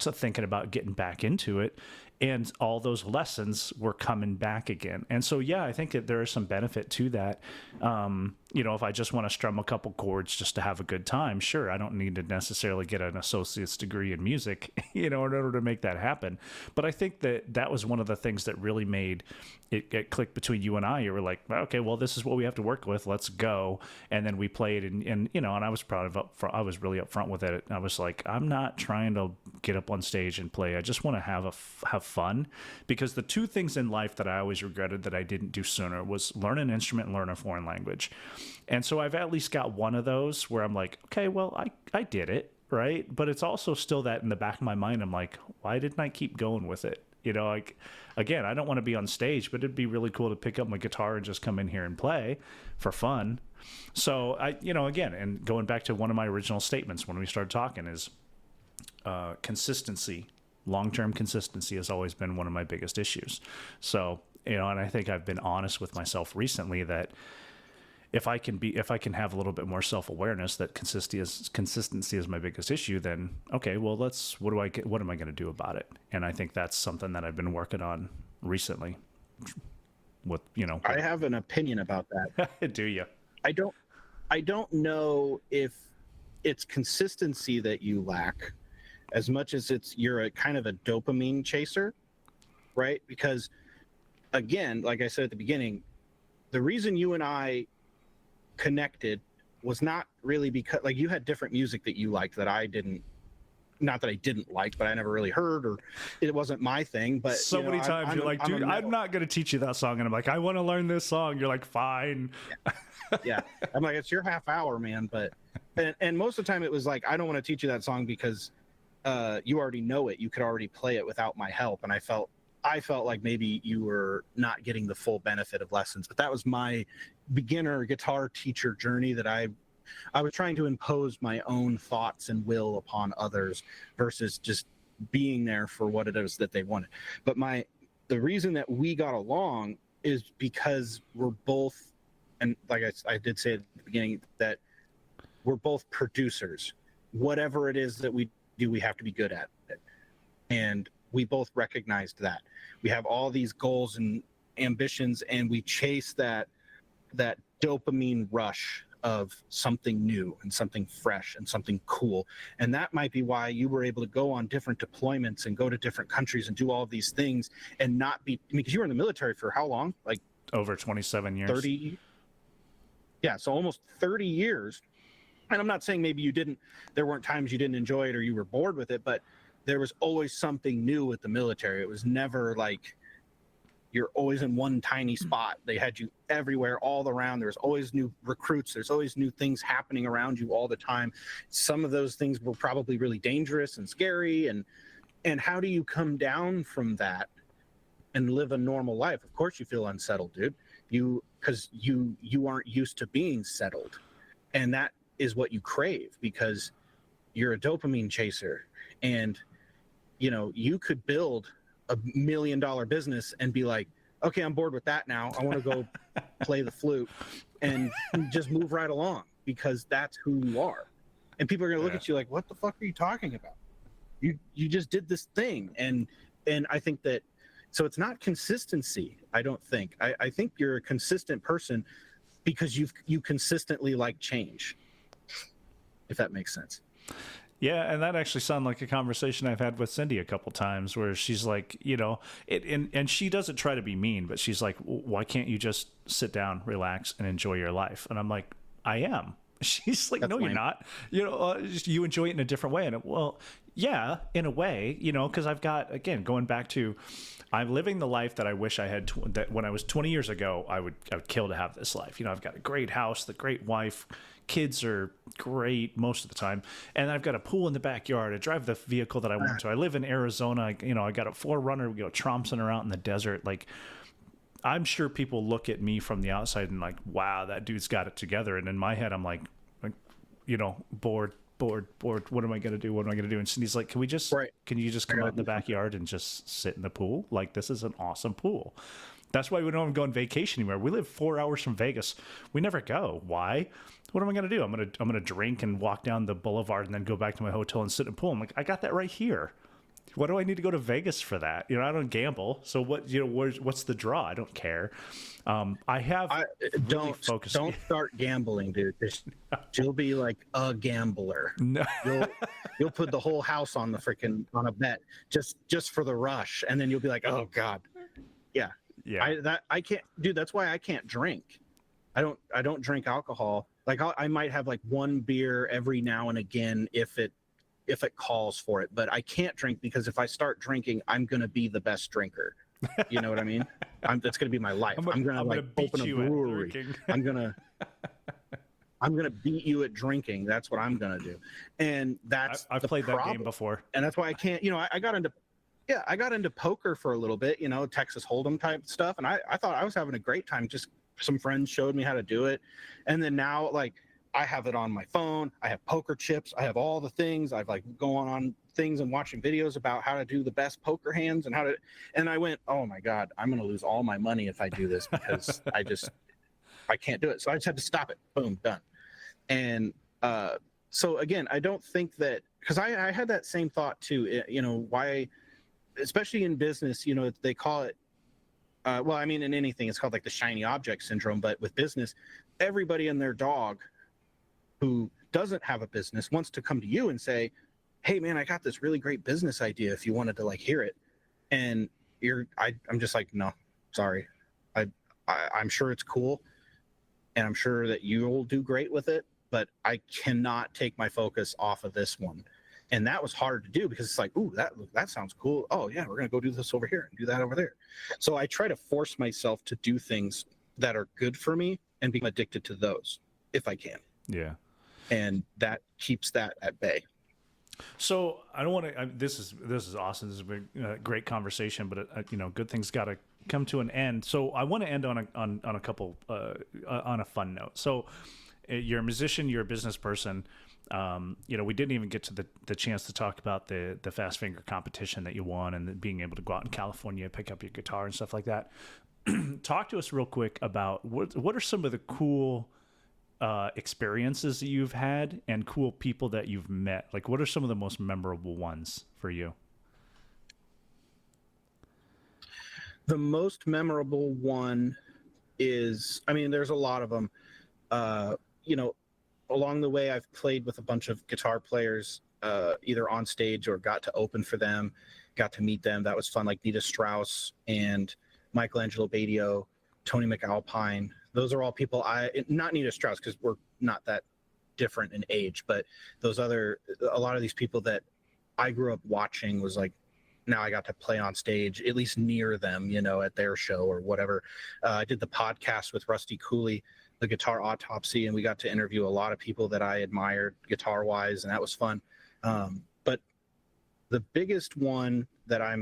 So thinking about getting back into it, and all those lessons were coming back again. And so, yeah, I think that there is some benefit to that. You know, if I just want to strum a couple chords just to have a good time, sure, I don't need to necessarily get an associate's degree in music, you know, in order to make that happen. But I think that was one of the things that really made it click between you and I. You were like, okay, well, this is what we have to work with. Let's go. And then we played, and you know, and I was I was really upfront with it. I was like, I'm not trying to get up on stage and play. I just want to have fun, because the two things in life that I always regretted that I didn't do sooner was learn an instrument and learn a foreign language. And so I've at least got one of those where I'm like, okay, well, I did it, right? But it's also still that in the back of my mind, I'm like, why didn't I keep going with it? You know, like, again, I don't want to be on stage, but it'd be really cool to pick up my guitar and just come in here and play for fun. So you know, again, and going back to one of my original statements when we started talking is consistency. Long-term consistency has always been one of my biggest issues. So, you know, and I think I've been honest with myself recently that if I can have a little bit more self-awareness that consistency is my biggest issue, then okay, well, what am I going to do about it? And I think that's something that I've been working on recently. I have an opinion about that. Do you? I I don't know if it's consistency that you lack as much as you're a kind of a dopamine chaser, right? Because again, like I said at the beginning, the reason you and I connected was not really because like you had different music that you liked that I didn't, not that I didn't like, but I never really heard, or it wasn't my thing. But so many times you're like, dude, I'm not going to teach you that song. And I'm like, I want to learn this song. You're like, fine. Yeah. I'm like, it's your half hour, man. But, and most of the time it was like, I don't want to teach you that song because you already know it. You could already play it without my help. And I felt like maybe you were not getting the full benefit of lessons. But that was my beginner guitar teacher journey, that I was trying to impose my own thoughts and will upon others versus just being there for what it is that they wanted. But the reason that we got along is because we're both, and like I did say at the beginning, that we're both producers. Whatever it is that we do, we have to be good at it. And we both recognized that. We have all these goals and ambitions, and we chase that dopamine rush of something new and something fresh and something cool. And that might be why you were able to go on different deployments and go to different countries and do all of these things and not be, because you were in the military for how long? Like over 27 years. 30. Yeah. So almost 30 years. And I'm not saying maybe there weren't times you didn't enjoy it or you were bored with it, but there was always something new with the military. It was never like you're always in one tiny spot. They had you everywhere, all around. There's always new recruits. There's always new things happening around you all the time. Some of those things were probably really dangerous and scary. And how do you come down from that and live a normal life? Of course you feel unsettled, dude. Because you aren't used to being settled. And that is what you crave, because you're a dopamine chaser. And, you could build $1 million business and be like, okay, I'm bored with that now. I want to go play the flute and just move right along, because that's who you are. And people are going to look at you like, what the fuck are you talking about? You just did this thing. And I think that, so it's not consistency. I don't think, I think you're a consistent person because you consistently like change, if that makes sense. Yeah, and that actually sounded like a conversation I've had with Cindy a couple times, where she's like, and she doesn't try to be mean, but she's like, why can't you just sit down, relax, and enjoy your life? And I'm like, I am. She's like, no, you're not. You enjoy it in a different way. And well, yeah, in a way, because I've got, again, going back to, I'm living the life that I wish I had. That when I was 20 years ago, I would kill to have this life. I've got a great house, the great wife. Kids are great most of the time, and I've got a pool in the backyard. I drive the vehicle that I want to. I live in Arizona. I got a 4Runner. We go trompsing around in the desert. Like, I'm sure people look at me from the outside and like, wow, that dude's got it together. And in my head, I'm like, bored. What am I going to do? What am I going to do? And Cindy's like, can you just come out in the backyard and just sit in the pool? Like, this is an awesome pool. That's why we don't go on vacation anywhere. We live 4 hours from Vegas. We never go. Why? What am I going to do? I'm going to drink and walk down the boulevard and then go back to my hotel and sit in a pool. I'm like, I got that right here. What do I need to go to Vegas for that? I don't gamble. So what's the draw? I don't care. Don't start gambling, dude. You'll be like a gambler. No. You'll put the whole house on a bet just for the rush, and then you'll be like, oh God, yeah. Yeah. I can't, dude. That's why I can't drink. I don't drink alcohol. Like I might have like one beer every now and again if it calls for it, but I can't drink, because if I start drinking, I'm gonna be the best drinker. You know what I mean? That's gonna be my life. I'm gonna open a brewery. I'm gonna beat you at drinking. That's what I'm gonna do. And that's I've played that game before. And that's why I can't. I got into poker for a little bit. Texas Hold'em type stuff, and I thought I was having a great time. Just some friends showed me how to do it, and then now like I have it on my phone. I have poker chips. I have all the things. I've like going on things and watching videos about how to do the best poker hands and and I went, oh my God, I'm going to lose all my money if I do this, because I can't do it. So I just had to stop it. Boom, done. And so again, I don't think that, because I had that same thought too, why, especially in business, they call it, in anything, it's called like the shiny object syndrome. But with business, everybody and their dog who doesn't have a business wants to come to you and say, hey man, I got this really great business idea if you wanted to like hear it. And I'm just like, no, sorry. I'm sure it's cool and I'm sure that you'll do great with it, but I cannot take my focus off of this one. And that was hard to do because it's like, ooh, that sounds cool. Oh yeah, we're gonna go do this over here and do that over there. So I try to force myself to do things that are good for me and become addicted to those if I can. Yeah. And that keeps that at bay. So I don't want to. This is awesome. This has been a great conversation, but good things got to come to an end. So I want to end on a couple on a fun note. So you're a musician, you're a business person. We didn't even get to the chance to talk about the Fast Finger competition that you won and being able to go out in California, pick up your guitar and stuff like that. Talk to us real quick about what are some of the cool experiences that you've had and cool people that you've met. Like, what are some of the most memorable ones for you? The most memorable one is, there's a lot of them. Along the way, I've played with a bunch of guitar players, either on stage or got to open for them, got to meet them. That was fun. Like Nita Strauss and Michelangelo Badio, Tony McAlpine. Those are all people not Nita Strauss because we're not that different in age, but a lot of these people that I grew up watching was like, now I got to play on stage, at least near them, at their show or whatever. I did the podcast with Rusty Cooley, the Guitar Autopsy, and we got to interview a lot of people that I admired guitar wise, and that was fun. But the biggest one that I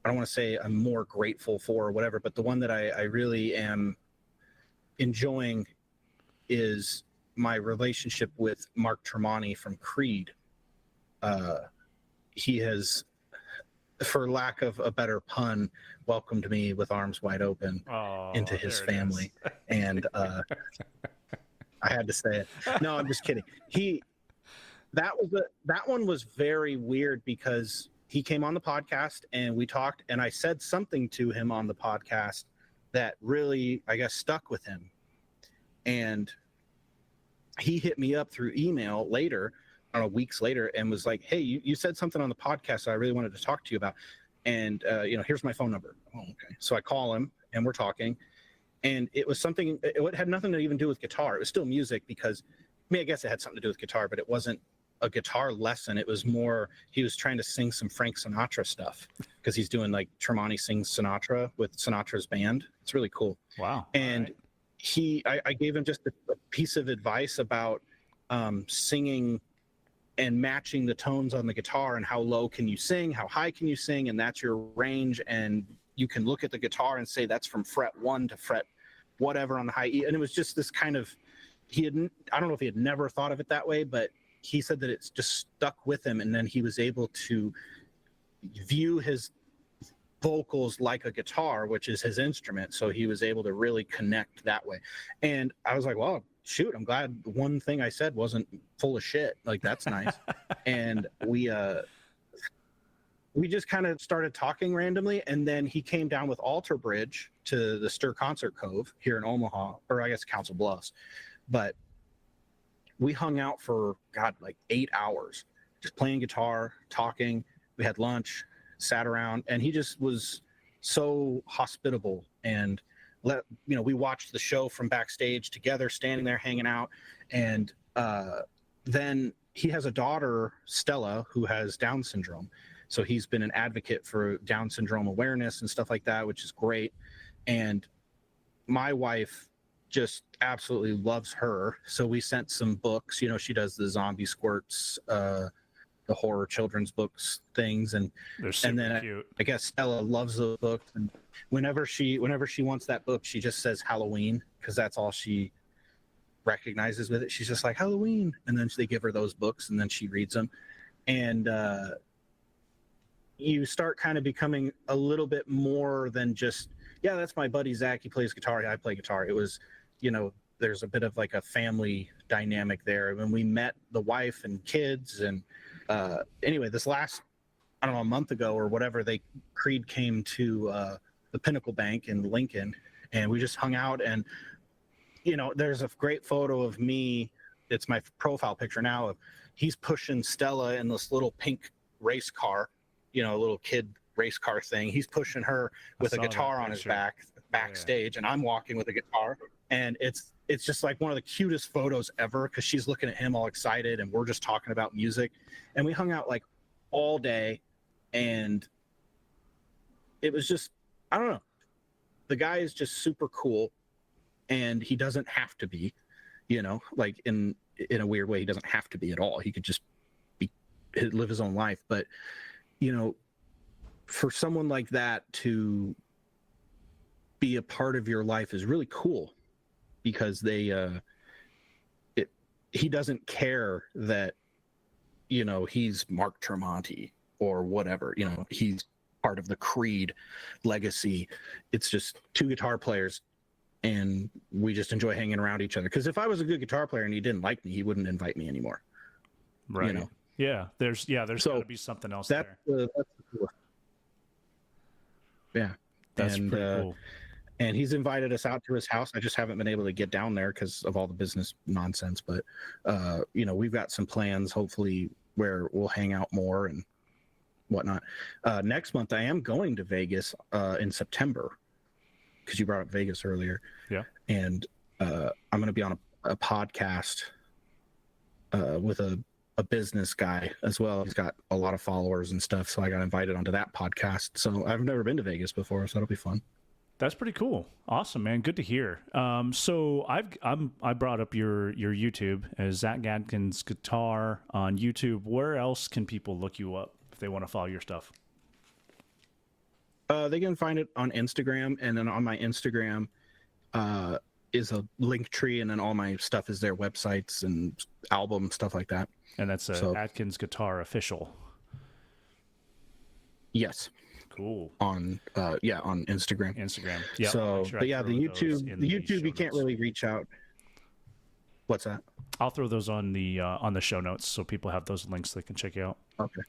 don't want to say I'm more grateful for or whatever, but the one that I really am enjoying is my relationship with Mark Tremonti from Creed. He has, for lack of a better pun, welcomed me with arms wide open into his family. And I had to say it. No, I'm just kidding. That one was very weird because he came on the podcast and we talked, and I said something to him on the podcast that really, I guess, stuck with him. And he hit me up through email later, I don't know, weeks later, and was like, hey, you said something on the podcast that I really wanted to talk to you about. And, here's my phone number. Oh, okay. So I call him and we're talking, and it was something, it had nothing to even do with guitar. It was still music because, I guess it had something to do with guitar, but it wasn't a guitar lesson. It was more, he was trying to sing some Frank Sinatra stuff because he's doing like Tremonti Sings Sinatra with Sinatra's band. It's really cool. Wow. And I gave him just a piece of advice about singing and matching the tones on the guitar and how low can you sing, how high can you sing, and that's your range. And you can look at the guitar and say that's from fret 1 to fret whatever on the high E. And it was just this kind of, I don't know if he had never thought of it that way, but he said that it's just stuck with him. And then he was able to view his vocals like a guitar, which is his instrument. So he was able to really connect that way. And I was like, well, shoot, I'm glad one thing I said wasn't full of shit. Like, that's nice. And we just kind of started talking randomly. And then he came down with Alter Bridge to the Stir Concert Cove here in Omaha, or I guess Council Bluffs. But we hung out for, like 8 hours, just playing guitar, talking. We had lunch, sat around, and he just was so hospitable. And we watched the show from backstage together, standing there, hanging out. And then he has a daughter, Stella, who has Down syndrome. So he's been an advocate for Down syndrome awareness and stuff like that, which is great. And my wife just absolutely loves her. So we sent some books. She does the zombie squirts, the horror children's books things, and then cute. I guess Stella loves those books. And whenever she wants that book, she just says Halloween because that's all she recognizes with it. She's just like Halloween, and then they give her those books, and then she reads them. And you start kind of becoming a little bit more than just, yeah, that's my buddy Zach. He plays guitar. I play guitar. It was, there's a bit of like a family dynamic there. When we met the wife and kids, and anyway, this last, I don't know, a month ago or whatever, Creed came to the Pinnacle Bank in Lincoln, and we just hung out. And there's a great photo of me. It's my profile picture now of he's pushing Stella in this little pink race car, a little kid race car thing. He's pushing her with a guitar on his back backstage, and I'm walking with a guitar. And it's just like one of the cutest photos ever because she's looking at him all excited, and we're just talking about music. And we hung out like all day, and it was just, I don't know. The guy is just super cool, and he doesn't have to be, like in a weird way, he doesn't have to be at all. He could just live his own life. But, for someone like that to be a part of your life is really cool because he doesn't care that, he's Mark Tremonti or whatever, he's part of the Creed legacy. It's just two guitar players, and we just enjoy hanging around each other. Because if I was a good guitar player and he didn't like me, he wouldn't invite me anymore. Right. Yeah. There's got to be something else there. Yeah. That's pretty cool. And he's invited us out to his house. I just haven't been able to get down there because of all the business nonsense. But, we've got some plans, hopefully, where we'll hang out more and whatnot. Next month, I am going to Vegas in September because you brought up Vegas earlier. Yeah. And I'm going to be on a podcast with a business guy as well. He's got a lot of followers and stuff. So I got invited onto that podcast. So I've never been to Vegas before, so that'll be fun. That's pretty cool. Awesome, man. Good to hear. So I brought up your YouTube as Zach Adkins Guitar on YouTube. Where else can people look you up if they want to follow your stuff? They can find it on Instagram, and then on my Instagram is a link tree, and then all my stuff is their websites and album stuff like that. And that's Adkins Guitar Official. Yes. Cool. On Instagram. Yeah. So, but yeah, the YouTube you can't really reach out. What's that? I'll throw those on the show notes so people have those links they can check out. Okay.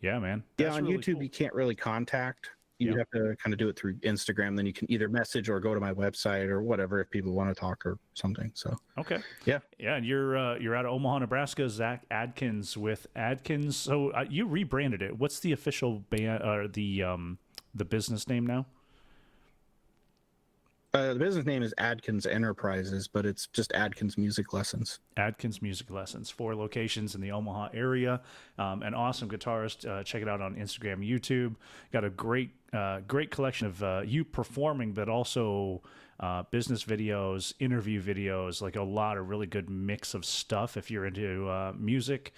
Yeah, man. That's on really YouTube cool. You can't really contact. You have to kind of do it through Instagram. Then you can either message or go to my website or whatever if people want to talk or something. So okay, yeah. And you're out of Omaha, Nebraska. Zach Adkins with Adkins. So you rebranded it. What's the official band or the business name now? The business name is Adkins Enterprises, but it's just Adkins Music Lessons. Adkins Music Lessons, 4 locations in the Omaha area. An awesome guitarist. Check it out on Instagram, YouTube. Got a great collection of you performing, but also business videos, interview videos, like a lot of really good mix of stuff. If you're into music,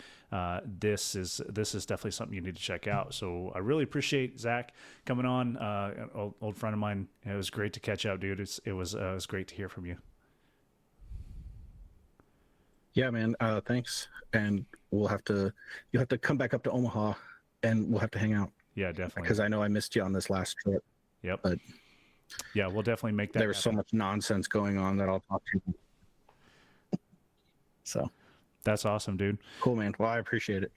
this is definitely something you need to check out. So I really appreciate Zach coming on, an old friend of mine. It was great to catch up, dude. It was great to hear from you. Yeah, man. Thanks. And you'll have to come back up to Omaha, and we'll have to hang out. Yeah, definitely. Because I know I missed you on this last trip. Yep. But yeah, we'll definitely make that. There was so much nonsense going on that I'll talk to you. So that's awesome, dude. Cool, man. Well, I appreciate it.